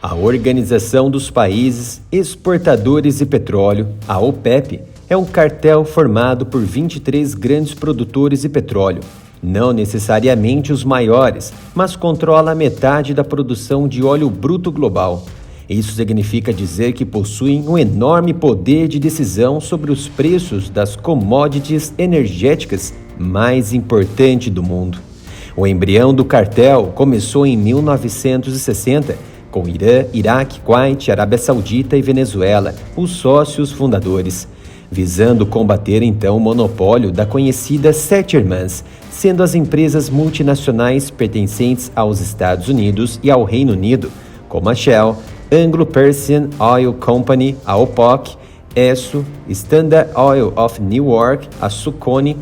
A Organização dos Países Exportadores de Petróleo, a OPEP, é um cartel formado por 23 grandes produtores de petróleo. Não necessariamente os maiores, mas controla a metade da produção de óleo bruto global. Isso significa dizer que possuem um enorme poder de decisão sobre os preços das commodities energéticas mais importantes do mundo. O embrião do cartel começou em 1960, com Irã, Iraque, Kuwait, Arábia Saudita e Venezuela, os sócios fundadores, visando combater então o monopólio da conhecida Sete Irmãs, sendo as empresas multinacionais pertencentes aos Estados Unidos e ao Reino Unido, como a Shell, Anglo-Persian Oil Company, a OPOC, Esso, Standard Oil of Newark, a Suconi,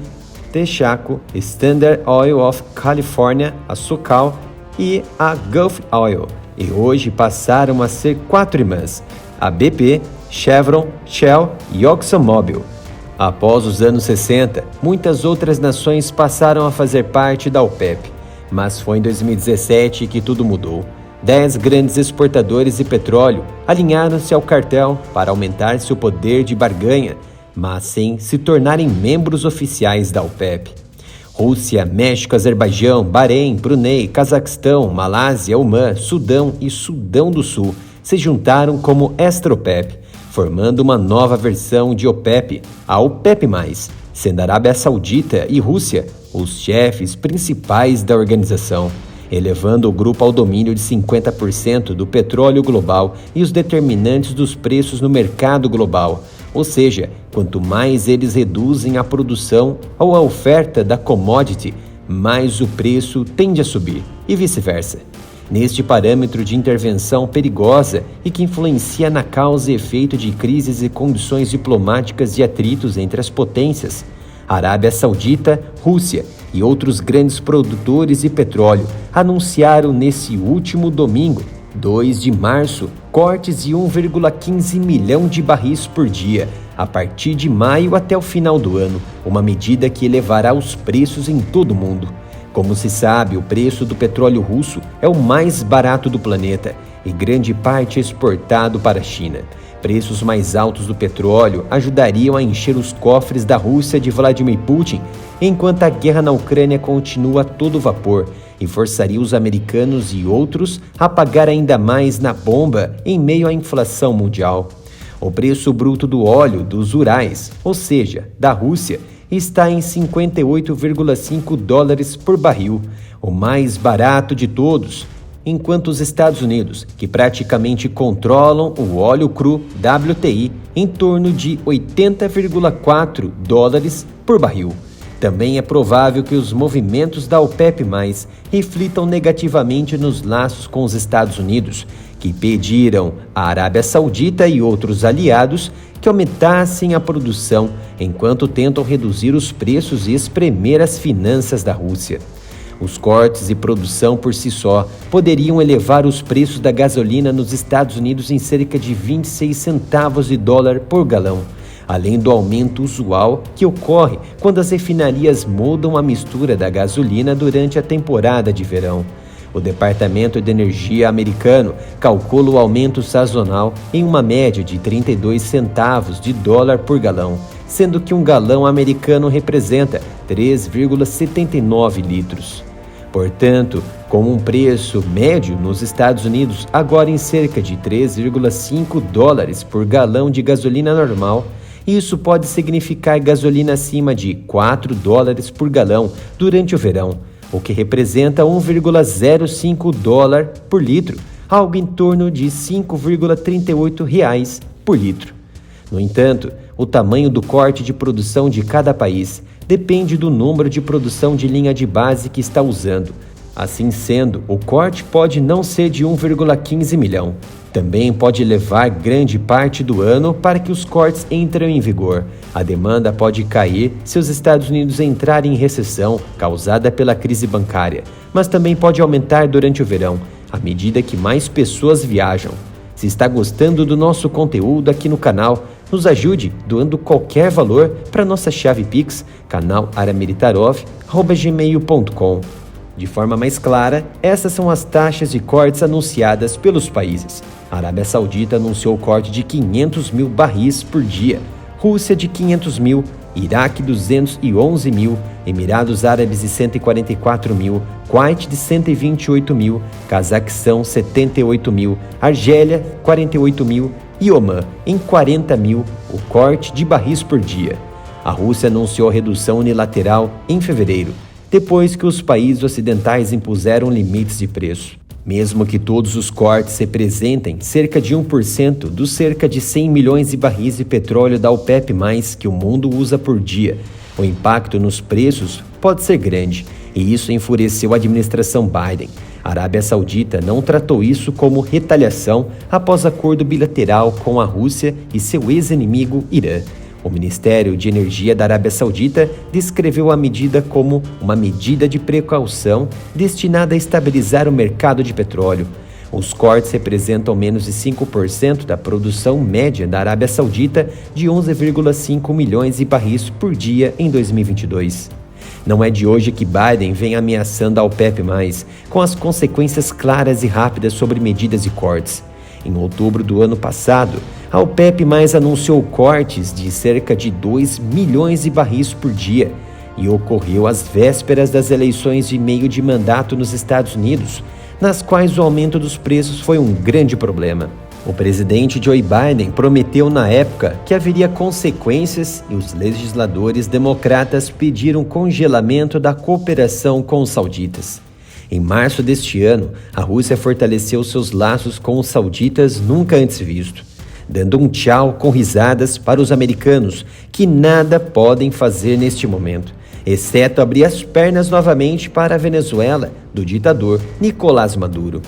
Texaco, Standard Oil of California, a Sucal e a Gulf Oil. E hoje passaram a ser 4 irmãs, a BP, Chevron, Shell e ExxonMobil. Após os anos 60, muitas outras nações passaram a fazer parte da OPEP, mas foi em 2017 que tudo mudou. 10 grandes exportadores de petróleo alinharam-se ao cartel para aumentar seu poder de barganha, mas sem se tornarem membros oficiais da OPEP. Rússia, México, Azerbaijão, Bahrein, Brunei, Cazaquistão, Malásia, Omã, Sudão e Sudão do Sul se juntaram como extra-OPEP, formando uma nova versão de OPEP, a OPEP+, sendo Arábia Saudita e Rússia os chefes principais da organização, elevando o grupo ao domínio de 50% do petróleo global e os determinantes dos preços no mercado global. Ou seja, quanto mais eles reduzem a produção ou a oferta da commodity, mais o preço tende a subir, e vice-versa. Neste parâmetro de intervenção perigosa e que influencia na causa e efeito de crises e condições diplomáticas e atritos entre as potências, Arábia Saudita, Rússia e outros grandes produtores de petróleo anunciaram nesse último domingo, 2 de março, cortes de 1,15 milhão de barris por dia, a partir de maio até o final do ano, uma medida que elevará os preços em todo o mundo. Como se sabe, o preço do petróleo russo é o mais barato do planeta e grande parte exportado para a China. Preços mais altos do petróleo ajudariam a encher os cofres da Rússia de Vladimir Putin, enquanto a guerra na Ucrânia continua a todo vapor e forçaria os americanos e outros a pagar ainda mais na bomba em meio à inflação mundial. O preço bruto do óleo dos Urais, ou seja, da Rússia, está em 58,5 dólares por barril, o mais barato de todos, enquanto os Estados Unidos, que praticamente controlam o óleo cru WTI, em torno de 80,4 dólares por barril. Também é provável que os movimentos da OPEP+, reflitam negativamente nos laços com os Estados Unidos, que pediram à Arábia Saudita e outros aliados que aumentassem a produção, enquanto tentam reduzir os preços e espremer as finanças da Rússia. Os cortes de produção por si só poderiam elevar os preços da gasolina nos Estados Unidos em cerca de 26 centavos de dólar por galão, além do aumento usual que ocorre quando as refinarias mudam a mistura da gasolina durante a temporada de verão. O Departamento de Energia americano calcula o aumento sazonal em uma média de 32 centavos de dólar por galão, sendo que um galão americano representa 3,79 litros. Portanto, com um preço médio nos Estados Unidos agora em cerca de 3,5 dólares por galão de gasolina normal, isso pode significar gasolina acima de 4 dólares por galão durante o verão, o que representa 1,05 dólar por litro, algo em torno de R$ 5,38 por litro. No entanto, o tamanho do corte de produção de cada país depende do número de produção de linha de base que está usando. Assim sendo, o corte pode não ser de 1,15 milhão. Também pode levar grande parte do ano para que os cortes entrem em vigor. A demanda pode cair se os Estados Unidos entrarem em recessão causada pela crise bancária, mas também pode aumentar durante o verão, à medida que mais pessoas viajam. Se está gostando do nosso conteúdo aqui no canal, nos ajude doando qualquer valor para nossa chave Pix, canal aramilitarov@gmail.com. De forma mais clara, essas são as taxas de cortes anunciadas pelos países. A Arábia Saudita anunciou o corte de 500 mil barris por dia, Rússia de 500 mil, Iraque 211 mil, Emirados Árabes de 144 mil, Kuwait de 128 mil, Cazaquistão 78 mil, Argélia 48 mil e Omã em 40 mil o corte de barris por dia. A Rússia anunciou a redução unilateral em fevereiro, depois que os países ocidentais impuseram limites de preço. Mesmo que todos os cortes representem cerca de 1% dos cerca de 100 milhões de barris de petróleo da OPEP+, que o mundo usa por dia, o impacto nos preços pode ser grande, e isso enfureceu a administração Biden. A Arábia Saudita não tratou isso como retaliação após acordo bilateral com a Rússia e seu ex-inimigo Irã. O Ministério de Energia da Arábia Saudita descreveu a medida como uma medida de precaução destinada a estabilizar o mercado de petróleo. Os cortes representam menos de 5% da produção média da Arábia Saudita, de 11,5 milhões de barris por dia em 2022. Não é de hoje que Biden vem ameaçando a OPEP+, com as consequências claras e rápidas sobre medidas de cortes. Em outubro do ano passado, a OPEP+ anunciou cortes de cerca de 2 milhões de barris por dia e ocorreu às vésperas das eleições de meio de mandato nos Estados Unidos, nas quais o aumento dos preços foi um grande problema. O presidente Joe Biden prometeu na época que haveria consequências e os legisladores democratas pediram congelamento da cooperação com os sauditas. Em março deste ano, a Rússia fortaleceu seus laços com os sauditas nunca antes visto, dando um tchau com risadas para os americanos, que nada podem fazer neste momento, exceto abrir as pernas novamente para a Venezuela, do ditador Nicolás Maduro.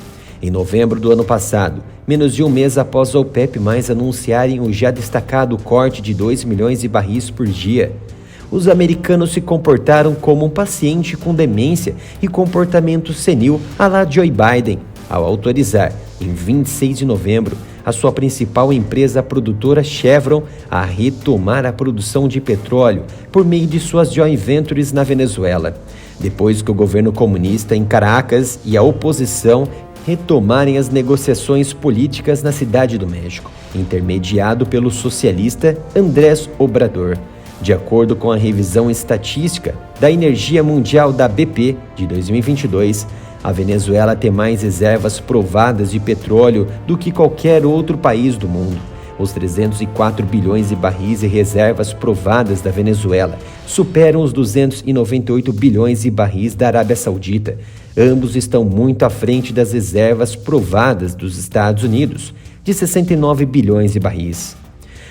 Em novembro do ano passado, menos de um mês após a OPEP+ anunciarem o já destacado corte de 2 milhões de barris por dia, os americanos se comportaram como um paciente com demência e comportamento senil à la Joe Biden, ao autorizar, em 26 de novembro, a sua principal empresa produtora Chevron a retomar a produção de petróleo por meio de suas joint ventures na Venezuela, depois que o governo comunista em Caracas e a oposição retomarem as negociações políticas na Cidade do México, intermediado pelo socialista Andrés Obrador. De acordo com a revisão estatística da Energia Mundial da BP de 2022, a Venezuela tem mais reservas provadas de petróleo do que qualquer outro país do mundo. Os 304 bilhões de barris de reservas provadas da Venezuela superam os 298 bilhões de barris da Arábia Saudita. Ambos estão muito à frente das reservas provadas dos Estados Unidos, de 69 bilhões de barris.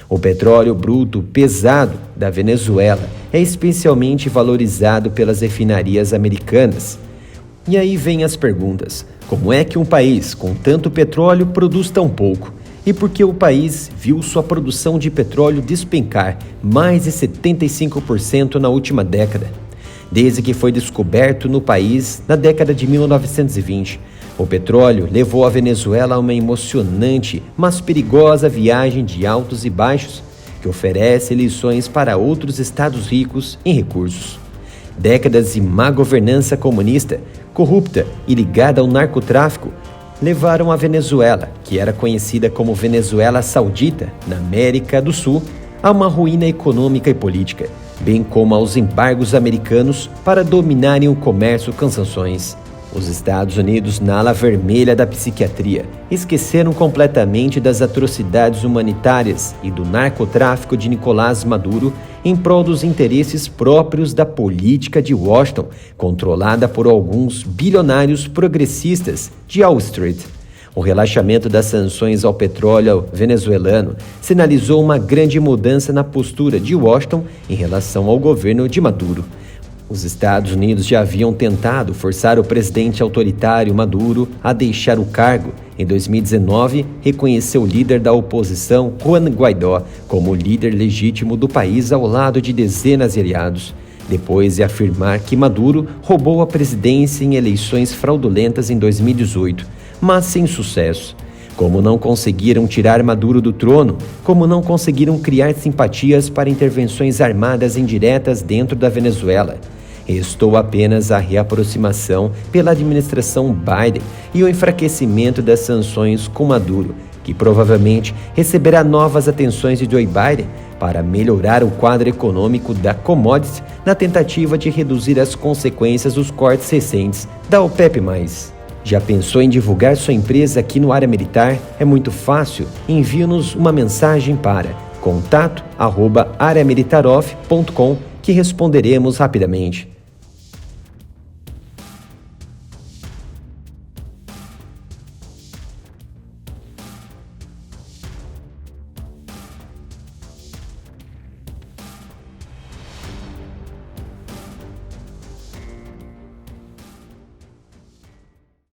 O petróleo bruto pesado da Venezuela é especialmente valorizado pelas refinarias americanas. E aí vem as perguntas: como é que um país com tanto petróleo produz tão pouco? E por que o país viu sua produção de petróleo despencar mais de 75% na última década? Desde que foi descoberto no país na década de 1920, o petróleo levou a Venezuela a uma emocionante, mas perigosa viagem de altos e baixos, que oferece lições para outros estados ricos em recursos. Décadas de má governança comunista, corrupta e ligada ao narcotráfico, levaram a Venezuela, que era conhecida como Venezuela Saudita, na América do Sul, a uma ruína econômica e política, bem como aos embargos americanos para dominarem o comércio com sanções. Os Estados Unidos, na ala vermelha da psiquiatria, esqueceram completamente das atrocidades humanitárias e do narcotráfico de Nicolás Maduro em prol dos interesses próprios da política de Washington, controlada por alguns bilionários progressistas de Wall Street. O relaxamento das sanções ao petróleo venezuelano sinalizou uma grande mudança na postura de Washington em relação ao governo de Maduro. Os Estados Unidos já haviam tentado forçar o presidente autoritário Maduro a deixar o cargo. Em 2019, reconheceu o líder da oposição, Juan Guaidó, como líder legítimo do país ao lado de dezenas de aliados, depois de afirmar que Maduro roubou a presidência em eleições fraudulentas em 2018, mas sem sucesso. Como não conseguiram tirar Maduro do trono, como não conseguiram criar simpatias para intervenções armadas indiretas dentro da Venezuela. Restou apenas a reaproximação pela administração Biden e o enfraquecimento das sanções com Maduro, que provavelmente receberá novas atenções de Joe Biden para melhorar o quadro econômico da commodity na tentativa de reduzir as consequências dos cortes recentes da OPEP+. Já pensou em divulgar sua empresa aqui no Área Militar? É muito fácil. Envie-nos uma mensagem para contato@areamilitaroff.com que responderemos rapidamente.